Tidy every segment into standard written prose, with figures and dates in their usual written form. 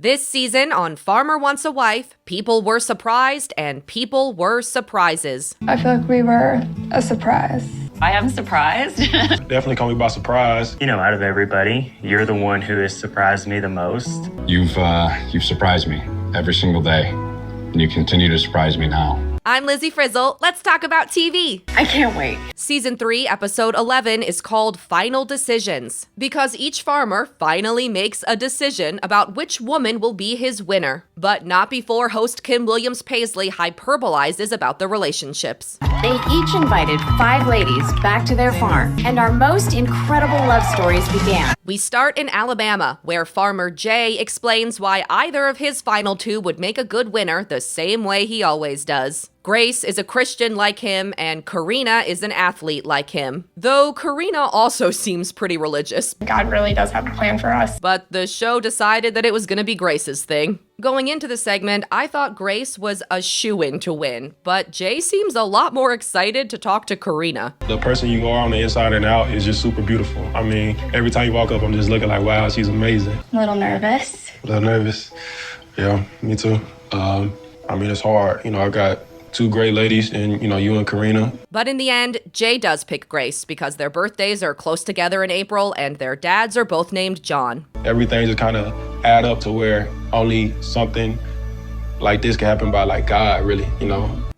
This season on Farmer Wants a Wife, people were surprised and people were surprises. I feel like we were a surprise. I am surprised. Definitely caught me by surprise. You know, out of everybody, you're the one who has surprised me the most. You've surprised me every single day, and you continue to surprise me now. I'm Lizzie Frizzle. Let's talk about TV. I can't wait. Season 3, Episode 11 is called Final Decisions, because each farmer finally makes a decision about which woman will be his winner, but not before host Kim Williams-Paisley hyperbolizes about the relationships. They each invited 5 ladies back to their farm, and our most incredible love stories began. We start in Alabama, where farmer Jay explains why either of his final 2 would make a good winner the same way he always does. Grace is a Christian like him, and Karina is an athlete like him. Though Karina also seems pretty religious. God really does have a plan for us. But the show decided that it was gonna be Grace's thing. Going into the segment, I thought Grace was a shoo-in to win, but Jay seems a lot more excited to talk to Karina. The person you are on the inside and out is just super beautiful. I mean, every time you walk up, I'm just looking like, wow, she's amazing. A little nervous. A little nervous. Yeah, me too. I mean, it's hard. You know, I got 2 great ladies and, you and Karina. But in the end, Jay does pick Grace because their birthdays are close together in April and their dads are both named John. Everything just kind of add up to where only something like this can happen by like God, really,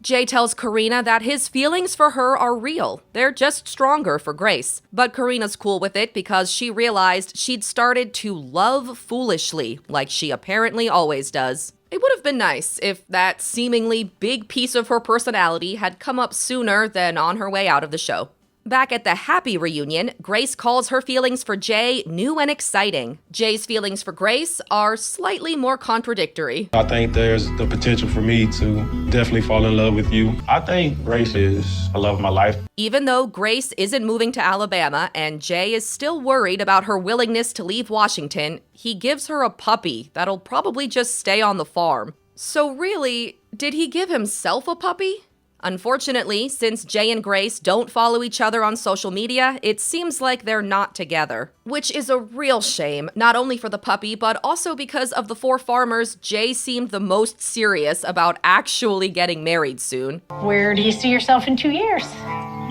Jay tells Karina that his feelings for her are real. They're just stronger for Grace. But Karina's cool with it because she realized she'd started to love foolishly, like she apparently always does. It would have been nice if that seemingly big piece of her personality had come up sooner than on her way out of the show. Back at the happy reunion, Grace calls her feelings for Jay new and exciting. Jay's feelings for Grace are slightly more contradictory. I think there's the potential for me to definitely fall in love with you. I think Grace is the love of my life. Even though Grace isn't moving to Alabama and Jay is still worried about her willingness to leave Washington, he gives her a puppy that'll probably just stay on the farm. So really, did he give himself a puppy? Unfortunately, since Jay and Grace don't follow each other on social media, it seems like they're not together. Which is a real shame, not only for the puppy, but also because of the 4 farmers, Jay seemed the most serious about actually getting married soon. Where do you see yourself in 2 years?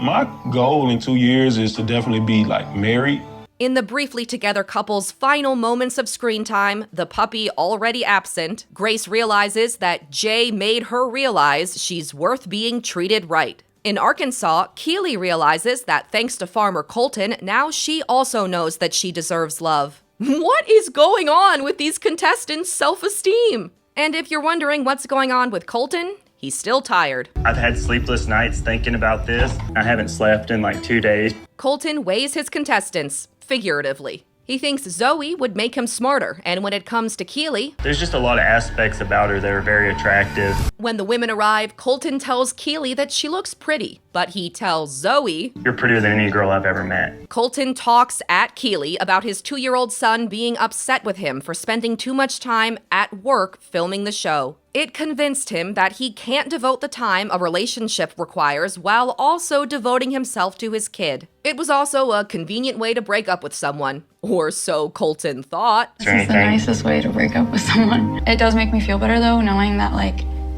My goal in 2 years is to definitely be married. In the briefly together couple's final moments of screen time, the puppy already absent, Grace realizes that Jay made her realize she's worth being treated right. In Arkansas, Keely realizes that thanks to farmer Colton, now she also knows that she deserves love. What is going on with these contestants' self-esteem? And if you're wondering what's going on with Colton, he's still tired. I've had sleepless nights thinking about this. I haven't slept in 2 days. Colton weighs his contestants, figuratively. He thinks Zoe would make him smarter, and when it comes to Keely, There's just a lot of aspects about her that are very attractive. when the women arrive, Colton tells Keely that she looks pretty, but he tells Zoe, You're prettier than any girl I've ever met. Colton talks at Keely about his 2-year-old son being upset with him for spending too much time at work filming the show. It convinced him that he can't devote the time a relationship requires while also devoting himself to his kid. It was also a convenient way to break up with someone. Or so Colton thought. This is the nicest way to break up with someone. It does make me feel better though, knowing that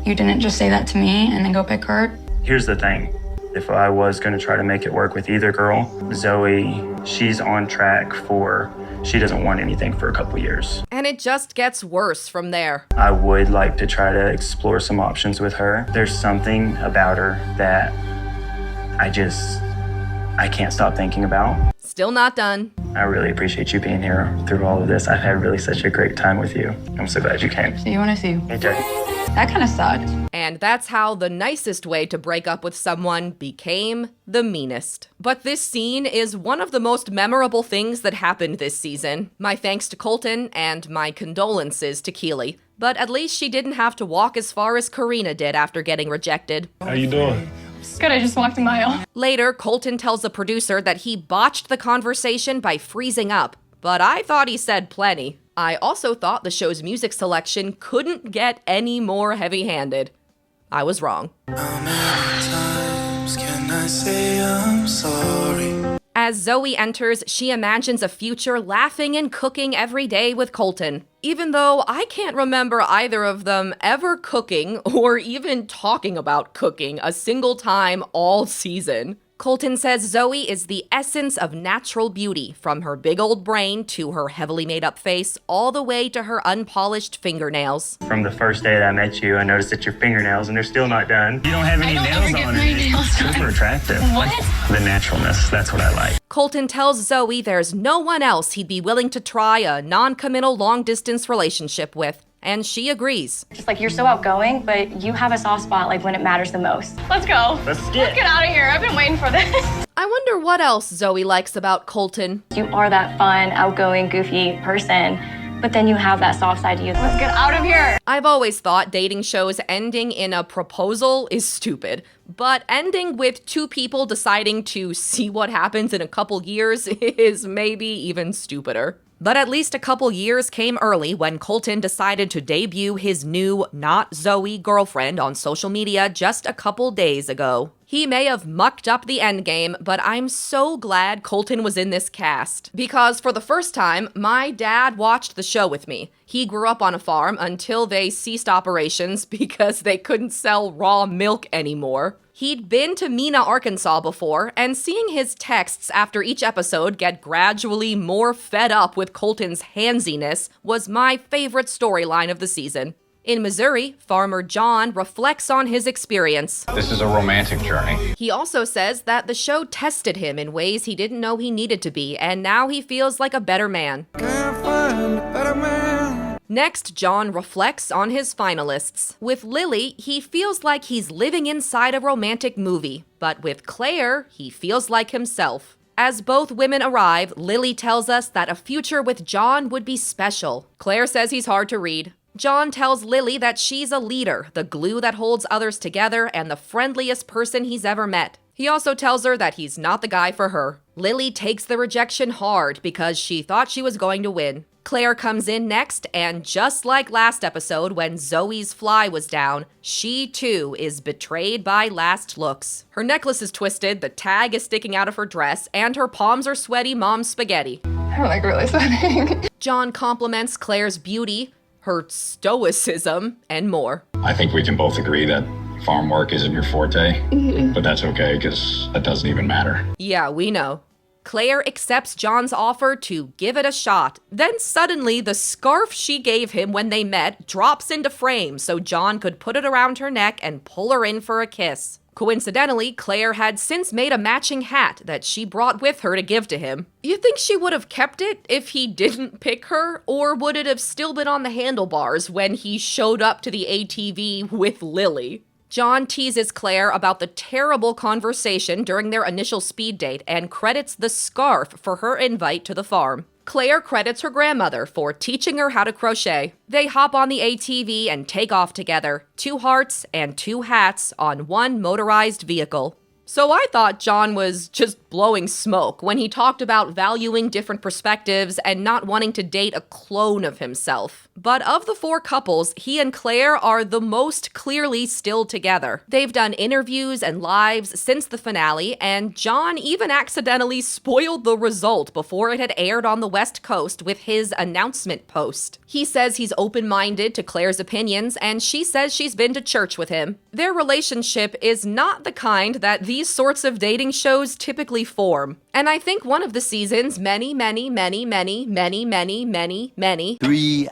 you didn't just say that to me and then go pick her. Here's the thing. If I was going to try to make it work with either girl, Zoe, she's on track she doesn't want anything for a couple years. And it just gets worse from there. I would like to try to explore some options with her. There's something about her that I can't stop thinking about. Still not done. I really appreciate you being here through all of this. I've had really such a great time with you. I'm so glad you came. So you want to see? Hey, Jay. That kind of sucked. And that's how the nicest way to break up with someone became the meanest. But this scene is one of the most memorable things that happened this season. My thanks to Colton and my condolences to Keely. But at least she didn't have to walk as far as Karina did after getting rejected. How you doing? Good, I just walked a mile. Later, Colton tells the producer that he botched the conversation by freezing up. But I thought he said plenty. I also thought the show's music selection couldn't get any more heavy-handed. I was wrong. How many times can I say I'm sorry? As Zoe enters, she imagines a future laughing and cooking every day with Colton, even though I can't remember either of them ever cooking or even talking about cooking a single time all season. Colton says Zoe is the essence of natural beauty, from her big old brain to her heavily made-up face, all the way to her unpolished fingernails. From the first day that I met you, I noticed that your fingernails, and they're still not done. You don't have any nails on it. Super attractive. What? The naturalness, that's what I like. Colton tells Zoe there's no one else he'd be willing to try a non-committal long-distance relationship with, and she agrees. Just like, you're so outgoing, but you have a soft spot like when it matters the most. Let's go. Let's Get out of here. I've been waiting for this. I wonder what else Zoe likes about Colton. You are that fun, outgoing, goofy person, but then you have that soft side to you. Let's get out of here. I've always thought dating shows ending in a proposal is stupid, but ending with two people deciding to see what happens in a couple years is maybe even stupider. But at least a couple years came early when Colton decided to debut his new, not Zoe, girlfriend on social media just a couple days ago. He may have mucked up the endgame, but I'm so glad Colton was in this cast. Because for the first time, my dad watched the show with me. He grew up on a farm until they ceased operations because they couldn't sell raw milk anymore. He'd been to Mena, Arkansas before, and seeing his texts after each episode get gradually more fed up with Colton's handsiness was my favorite storyline of the season. In Missouri, Farmer John reflects on his experience. This is a romantic journey. He also says that the show tested him in ways he didn't know he needed to be, and now he feels like a better man. Next, John reflects on his finalists. With Lily, he feels like he's living inside a romantic movie, but with Claire, he feels like himself. As both women arrive, Lily tells us that a future with John would be special. Claire says he's hard to read. John tells Lily that she's a leader, the glue that holds others together, and the friendliest person he's ever met. He also tells her that he's not the guy for her. Lily takes the rejection hard because she thought she was going to win. Claire comes in next, and just like last episode when Zoe's fly was down, she too is betrayed by last looks. Her necklace is twisted, the tag is sticking out of her dress, and her palms are sweaty mom's spaghetti. I'm like really sweating. John compliments Claire's beauty, her stoicism, and more. I think we can both agree that farm work isn't your forte, but that's okay because that doesn't even matter. Yeah, we know. Claire accepts John's offer to give it a shot. Then suddenly, the scarf she gave him when they met drops into frame so John could put it around her neck and pull her in for a kiss. Coincidentally, Claire had since made a matching hat that she brought with her to give to him. You think she would have kept it if he didn't pick her, or would it have still been on the handlebars when he showed up to the ATV with Lily? John teases Claire about the terrible conversation during their initial speed date and credits the scarf for her invite to the farm. Claire credits her grandmother for teaching her how to crochet. They hop on the ATV and take off together, 2 hearts and 2 hats on one motorized vehicle. So I thought John was just blowing smoke when he talked about valuing different perspectives and not wanting to date a clone of himself. But of the 4 couples, he and Claire are the most clearly still together. They've done interviews and lives since the finale, and John even accidentally spoiled the result before it had aired on the West Coast with his announcement post. He says he's open-minded to Claire's opinions, and she says she's been to church with him. Their relationship is not the kind that these sorts of dating shows typically form. And I think one of the season's many 3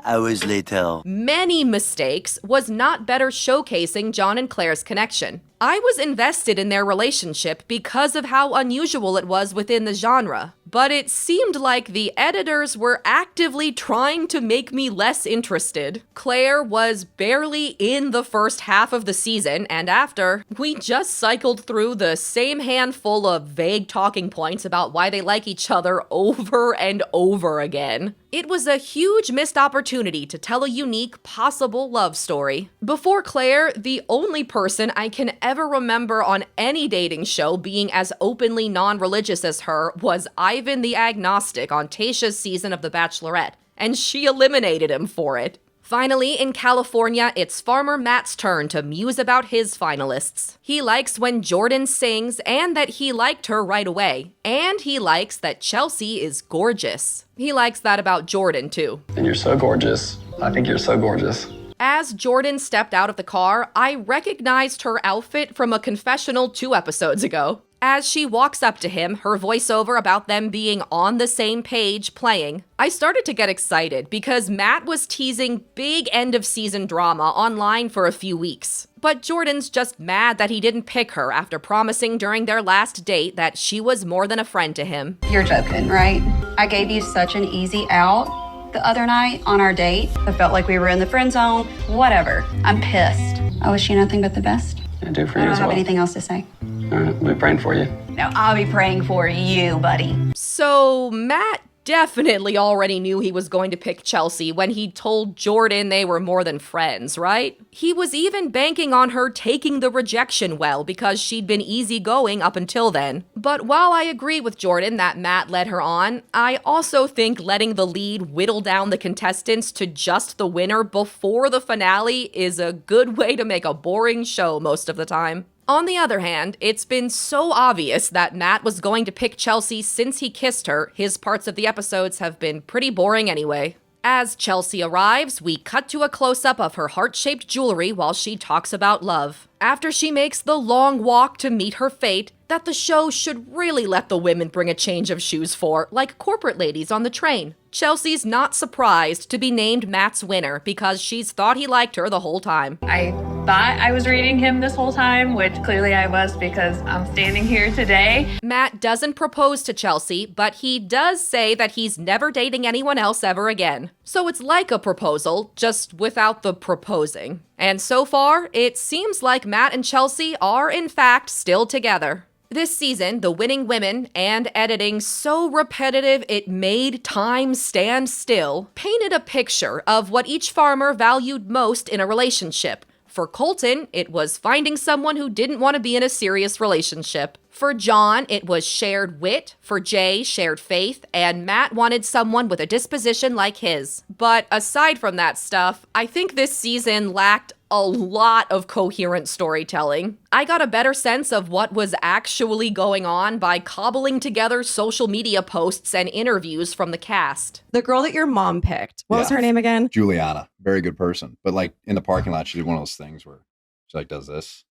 hours later. many mistakes was not better showcasing John and Claire's connection. I was invested in their relationship because of how unusual it was within the genre, but it seemed like the editors were actively trying to make me less interested. Claire was barely in the first half of the season, and after, we just cycled through the same handful of vague talking points about why they like each other over and over again. It was a huge missed opportunity to tell a unique, possible love story. Before Claire, the only person I can ever remember on any dating show being as openly non-religious as her was Ivan the Agnostic on Tayshia's season of The Bachelorette, and she eliminated him for it. Finally, in California, it's Farmer Matt's turn to muse about his finalists. He likes when Jordan sings and that he liked her right away. And he likes that Chelsea is gorgeous. He likes that about Jordan, too. And you're so gorgeous. I think you're so gorgeous. As Jordan stepped out of the car, I recognized her outfit from a confessional 2 episodes ago. As she walks up to him, her voiceover about them being on the same page playing, I started to get excited because Matt was teasing big end-of-season drama online for a few weeks. But Jordan's just mad that he didn't pick her after promising during their last date that she was more than a friend to him. You're joking, right? I gave you such an easy out the other night on our date. I felt like we were in the friend zone. Whatever. I'm pissed. I wish you nothing but the best. I do for I you don't as have well. anything else to say. All right, we'll be praying for you. No, I'll be praying for you, buddy. So Matt definitely already knew he was going to pick Chelsea when he told Jordan they were more than friends, right? He was even banking on her taking the rejection well because she'd been easygoing up until then. But while I agree with Jordan that Matt led her on, I also think letting the lead whittle down the contestants to just the winner before the finale is a good way to make a boring show most of the time. On the other hand, it's been so obvious that Matt was going to pick Chelsea since he kissed her, his parts of the episodes have been pretty boring anyway. As Chelsea arrives, we cut to a close-up of her heart-shaped jewelry while she talks about love. After she makes the long walk to meet her fate, that the show should really let the women bring a change of shoes for, like corporate ladies on the train. Chelsea's not surprised to be named Matt's winner because she's thought he liked her the whole time. I thought I was reading him this whole time, which clearly I was because I'm standing here today. Matt doesn't propose to Chelsea, but he does say that he's never dating anyone else ever again. So it's like a proposal, just without the proposing. And so far, it seems like Matt and Chelsea are in fact still together. This season, the winning women and editing so repetitive it made time stand still, painted a picture of what each farmer valued most in a relationship. For Colton, it was finding someone who didn't want to be in a serious relationship. For John, it was shared wit. For Jay, shared faith. And Matt wanted someone with a disposition like his. But aside from that stuff, I think this season lacked a lot of coherent storytelling. I got a better sense of what was actually going on by cobbling together social media posts and interviews from the cast. The girl that your mom picked, what was her name again? Juliana, very good person. But like in the parking lot, she did one of those things where she like does this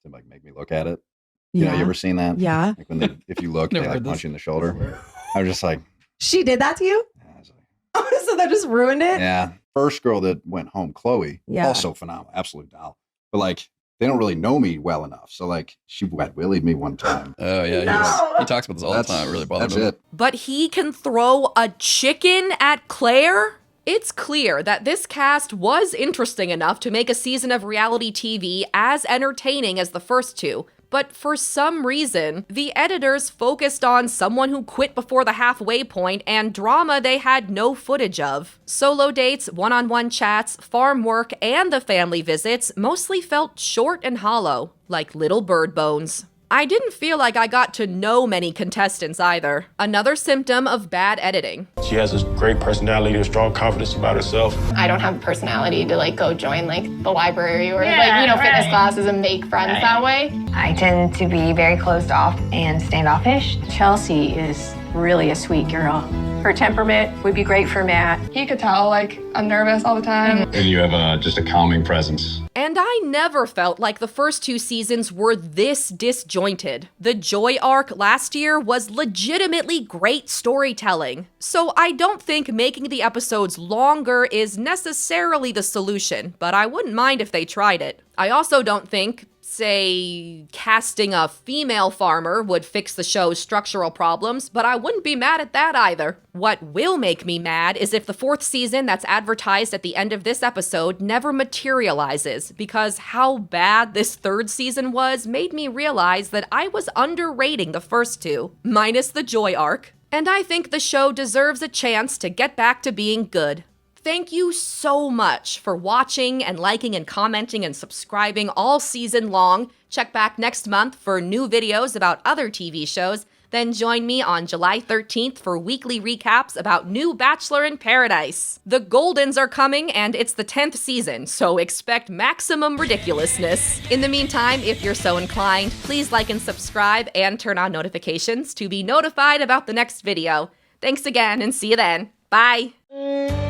to like make me look at it. You know, you ever seen that? Yeah. Like when they, if you look, they like punch you in the shoulder. I was just like, she did that to you? yeah, I was like, Oh, so that just ruined it? yeah. First girl that went home, Chloe, Yeah. also phenomenal, absolute doll. But like, they don't really know me well enough. So like, she wet willied me one time. Oh yeah, he talks about this all the time. It really bothers That's me. it. But he can throw a chicken at Claire? It's clear that this cast was interesting enough to make a season of reality TV as entertaining as the first two. But for some reason, the editors focused on someone who quit before the halfway point and drama they had no footage of. Solo dates, one-on-one chats, farm work, and the family visits mostly felt short and hollow, like little bird bones. I didn't feel like I got to know many contestants either. Another symptom of bad editing. She has a great personality, a strong confidence about herself. I don't have a personality to like go join like the library or fitness classes and make friends that way. I tend to be very closed off and standoffish. Chelsea is really a sweet girl. Her temperament would be great for Matt. He could tell like I'm nervous all the time. And you have just a calming presence. And I never felt like the first 2 seasons were this disjointed. The Joy arc last year was legitimately great storytelling. So I don't think making the episodes longer is necessarily the solution, but I wouldn't mind if they tried it. I also don't think, say, casting a female farmer would fix the show's structural problems, but I wouldn't be mad at that either. What will make me mad is if the 4th season that's advertised at the end of this episode never materializes, because how bad this 3rd season was made me realize that I was underrating the first 2, minus the Joy arc, and I think the show deserves a chance to get back to being good. Thank you so much for watching and liking and commenting and subscribing all season long. Check back next month for new videos about other TV shows. Then join me on July 13th for weekly recaps about New Bachelor in Paradise. The Goldens are coming, and it's the 10th season, so expect maximum ridiculousness. In the meantime, if you're so inclined, please like and subscribe and turn on notifications to be notified about the next video. Thanks again, and see you then. Bye!